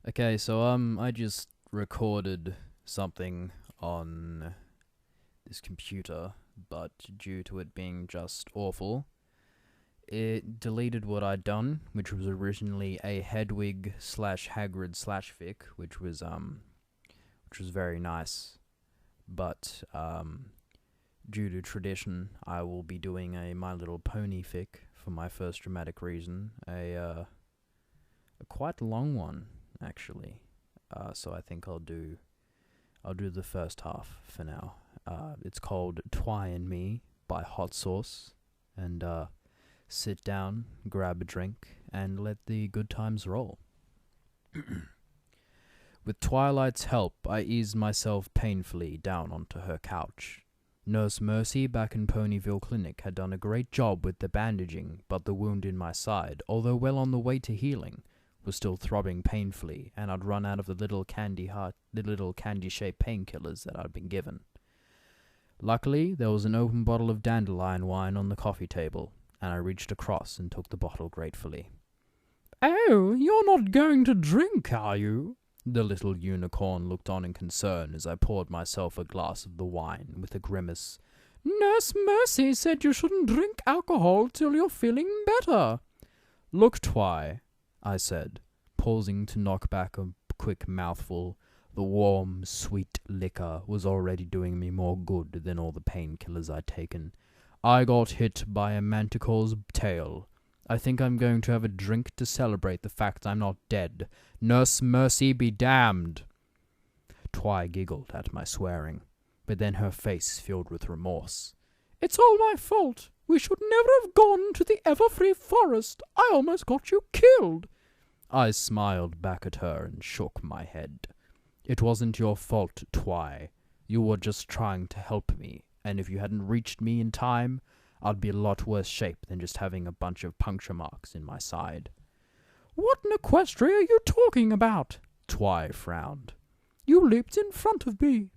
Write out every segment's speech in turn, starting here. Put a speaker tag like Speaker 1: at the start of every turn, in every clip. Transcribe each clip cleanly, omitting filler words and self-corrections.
Speaker 1: Okay, so I just recorded something on this computer, but due to it being just awful, it deleted what I'd done, which was originally a Hedwig slash Hagrid slash fic, which was very nice. But due to tradition, I will be doing a My Little Pony fic for my first dramatic reason, a quite long one actually. So I think I'll do the first half for now. It's called Twy and Me by Hot Sauce, and sit down, grab a drink, and let the good times roll. With Twilight's help, I eased myself painfully down onto her couch. Nurse Mercy back in Ponyville Clinic had done a great job with the bandaging, but the wound in my side, although well on the way to healing, was still throbbing painfully, and I'd run out of the little candy-shaped painkillers that I'd been given. Luckily, there was an open bottle of dandelion wine on the coffee table, and I reached across and took the bottle gratefully. "Oh, you're not going to drink, are you?" The little unicorn looked on in concern as I poured myself a glass of the wine with a grimace. "Nurse Mercy said you shouldn't drink alcohol till you're feeling better." "Look, Twy," I said, pausing to knock back a quick mouthful. The warm, sweet liquor was already doing me more good than all the painkillers I'd taken. "I got hit by a manticore's tail. I think I'm going to have a drink to celebrate the fact I'm not dead. Nurse Mercy be damned." Twy giggled at my swearing, but then her face filled with remorse. "It's all my fault. We should never have gone to the Everfree Forest. I almost got you killed." I smiled back at her and shook my head. "It wasn't your fault, Twy. You were just trying to help me, and if you hadn't reached me in time, I'd be a lot worse shape than just having a bunch of puncture marks in my side." "What in Equestria are you talking about?" Twy frowned. "You leaped in front of me."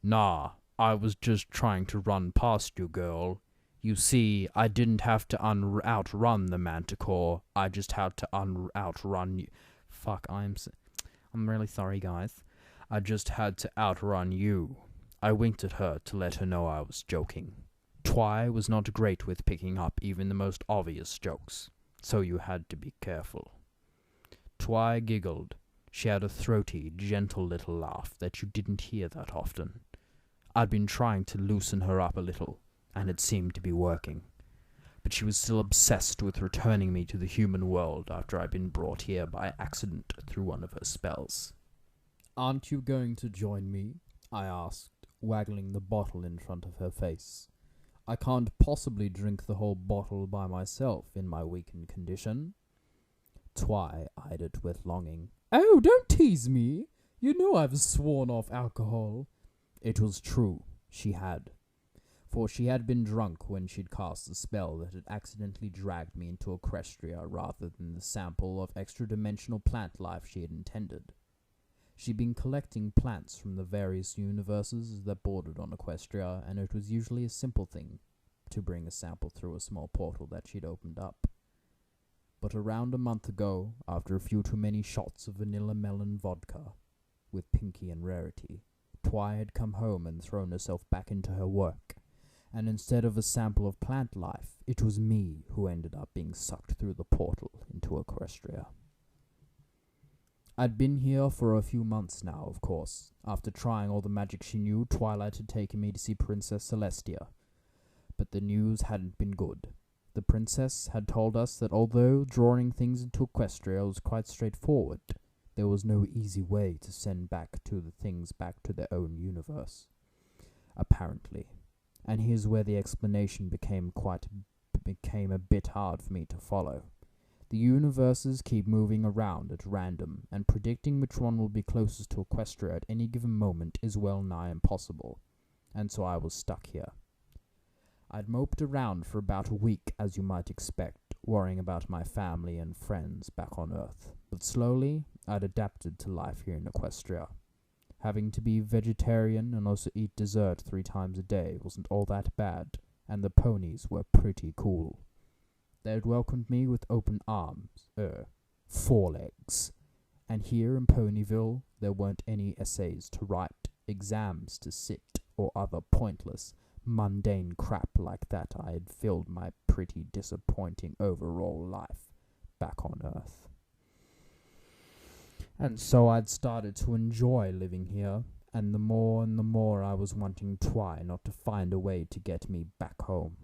Speaker 1: "Nah, I was just trying to run past you, girl. You see, I didn't have to outrun the manticore. I just had to outrun you. Fuck, I'm really sorry, guys. I just had to outrun you." I winked at her to let her know I was joking. Twy was not great with picking up even the most obvious jokes, so you had to be careful. Twy giggled. She had a throaty, gentle little laugh that you didn't hear that often. I'd been trying to loosen her up a little, and it seemed to be working. But she was still obsessed with returning me to the human world after I'd been brought here by accident through one of her spells. "Aren't you going to join me?" I asked, waggling the bottle in front of her face. "I can't possibly drink the whole bottle by myself in my weakened condition." Twy eyed it with longing. "Oh, don't tease me. You know I've sworn off alcohol." It was true, she had. For she had been drunk when she'd cast the spell that had accidentally dragged me into Equestria rather than the sample of extra-dimensional plant life she had intended. She'd been collecting plants from the various universes that bordered on Equestria, and it was usually a simple thing to bring a sample through a small portal that she'd opened up. But around a month ago, after a few too many shots of vanilla melon vodka, with Pinky and Rarity, Twy had come home and thrown herself back into her work, and instead of a sample of plant life, it was me who ended up being sucked through the portal into Equestria. I'd been here for a few months now, of course. After trying all the magic she knew, Twilight had taken me to see Princess Celestia. But the news hadn't been good. The princess had told us that although drawing things into Equestria was quite straightforward, there was no easy way to send the things back to their own universe. Apparently. And here's where the explanation became a bit hard for me to follow. The universes keep moving around at random, and predicting which one will be closest to Equestria at any given moment is well nigh impossible, and so I was stuck here. I'd moped around for about a week, as you might expect, worrying about my family and friends back on Earth, but slowly I'd adapted to life here in Equestria. Having to be vegetarian and also eat dessert 3 times a day wasn't all that bad, and the ponies were pretty cool. They had welcomed me with open arms, forelegs, And here in Ponyville, there weren't any essays to write, exams to sit, or other pointless, mundane crap like that. I had filled my pretty disappointing overall life back on Earth. And so I'd started to enjoy living here, and the more I was wanting Twi not to find a way to get me back home.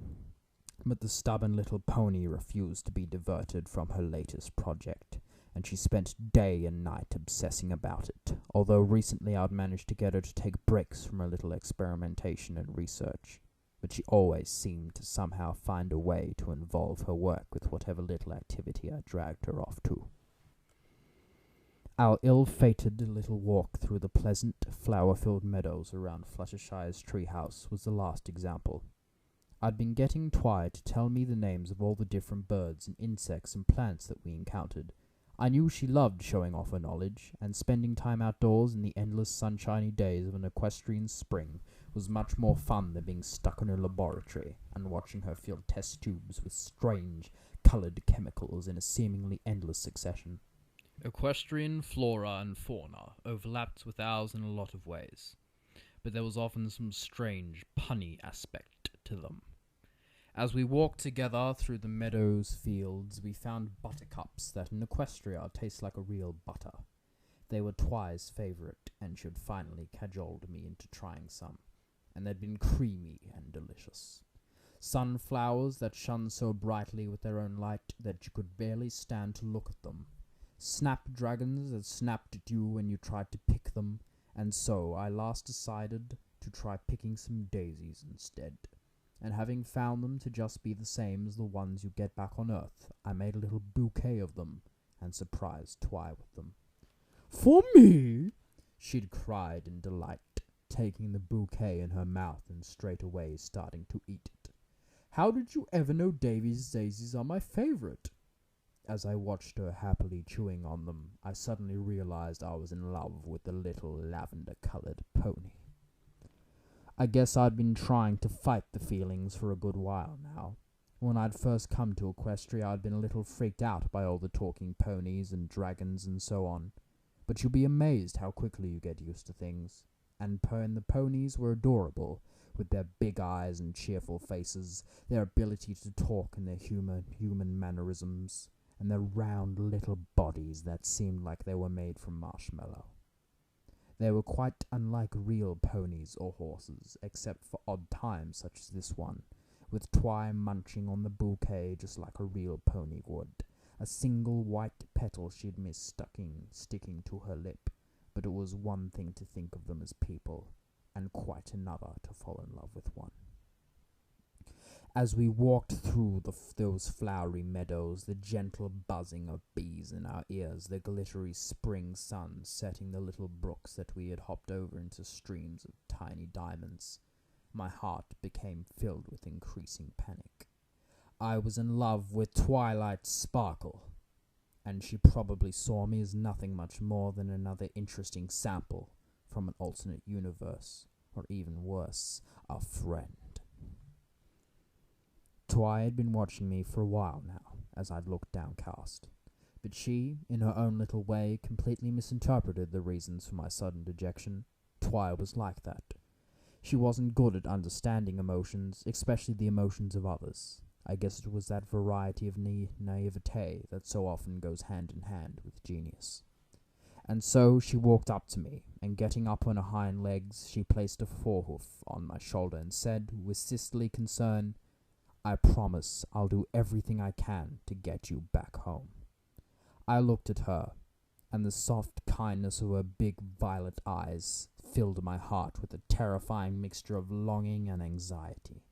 Speaker 1: But the stubborn little pony refused to be diverted from her latest project, and she spent day and night obsessing about it, although recently I'd managed to get her to take breaks from her little experimentation and research. But she always seemed to somehow find a way to involve her work with whatever little activity I dragged her off to. Our ill-fated little walk through the pleasant, flower-filled meadows around Fluttershy's treehouse was the last example. I'd been getting Twi to tell me the names of all the different birds and insects and plants that we encountered. I knew she loved showing off her knowledge, and spending time outdoors in the endless sunshiny days of an equestrian spring was much more fun than being stuck in her laboratory and watching her fill test tubes with strange, coloured chemicals in a seemingly endless succession. Equestrian flora and fauna overlapped with ours in a lot of ways, but there was often some strange, punny aspect to them. As we walked together through the meadows, fields, we found buttercups that in Equestria taste like a real butter. They were Twi's favourite, and she had finally cajoled me into trying some, and they'd been creamy and delicious. Sunflowers that shone so brightly with their own light that you could barely stand to look at them. Snapdragons that snapped at you when you tried to pick them, and so I last decided to try picking some daisies instead. And having found them to just be the same as the ones you get back on Earth, I made a little bouquet of them and surprised Twi with them. "For me?" she'd cried in delight, taking the bouquet in her mouth and straightway starting to eat it. "How did you ever know Davy's daisies are my favourite?" As I watched her happily chewing on them, I suddenly realized I was in love with the little lavender-coloured pony. I guess I'd been trying to fight the feelings for a good while now. When I'd first come to Equestria, I'd been a little freaked out by all the talking ponies and dragons and so on. But you'll be amazed how quickly you get used to things. And the ponies were adorable, with their big eyes and cheerful faces, their ability to talk and their human mannerisms, and their round little bodies that seemed like they were made from marshmallow. They were quite unlike real ponies or horses, except for odd times such as this one, with Twi munching on the bouquet just like a real pony would, a single white petal she'd missed sticking to her lip, but it was one thing to think of them as people, and quite another to fall in love with one. As we walked through those flowery meadows, the gentle buzzing of bees in our ears, the glittery spring sun setting the little brooks that we had hopped over into streams of tiny diamonds, my heart became filled with increasing panic. I was in love with Twilight Sparkle, and she probably saw me as nothing much more than another interesting sample from an alternate universe, or even worse, a friend. Twi had been watching me for a while now, as I'd looked downcast, but she, in her own little way, completely misinterpreted the reasons for my sudden dejection. Twi was like that. She wasn't good at understanding emotions, especially the emotions of others. I guess it was that variety of naivete that so often goes hand in hand with genius. And so she walked up to me, and getting up on her hind legs, she placed a forehoof on my shoulder and said, with sisterly concern, "I promise I'll do everything I can to get you back home." I looked at her, and the soft kindness of her big violet eyes filled my heart with a terrifying mixture of longing and anxiety.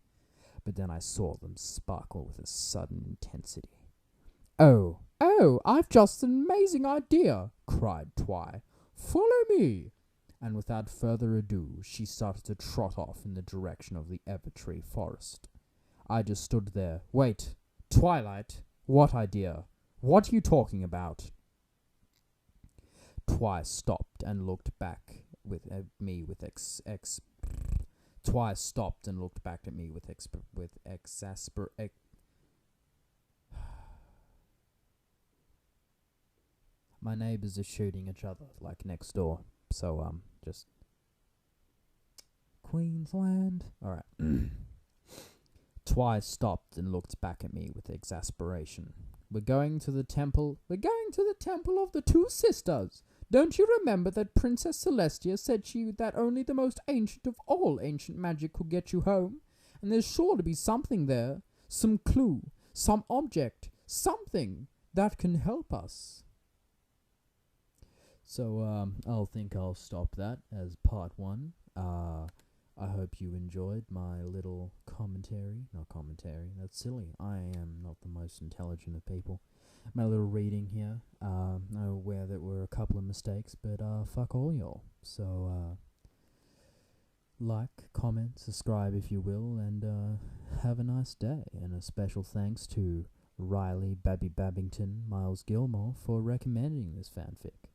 Speaker 1: But then I saw them sparkle with a sudden intensity. Oh, I've just an amazing idea," cried Twi. "Follow me." And without further ado, she started to trot off in the direction of the Evertree Forest. I just stood there. "Wait, Twilight, what idea? What are you talking about?" Twi stopped and looked back at me with My neighbors are shooting each other, like, next door. So, just... Queensland? Alright. Twice stopped and looked back at me with exasperation. We're going to the temple of the Two Sisters. Don't you remember that Princess Celestia said that only the most ancient of all ancient magic could get you home? And there's sure to be something there. Some clue. Some object. Something that can help us. So, I'll stop that as part 1. I hope you enjoyed my little commentary. Not commentary, that's silly. I am not the most intelligent of people. My little reading here. I'm aware that were a couple of mistakes, but fuck all y'all. So, like, comment, subscribe if you will, and have a nice day. And a special thanks to Riley Babby Babbington Miles Gilmore for recommending this fanfic.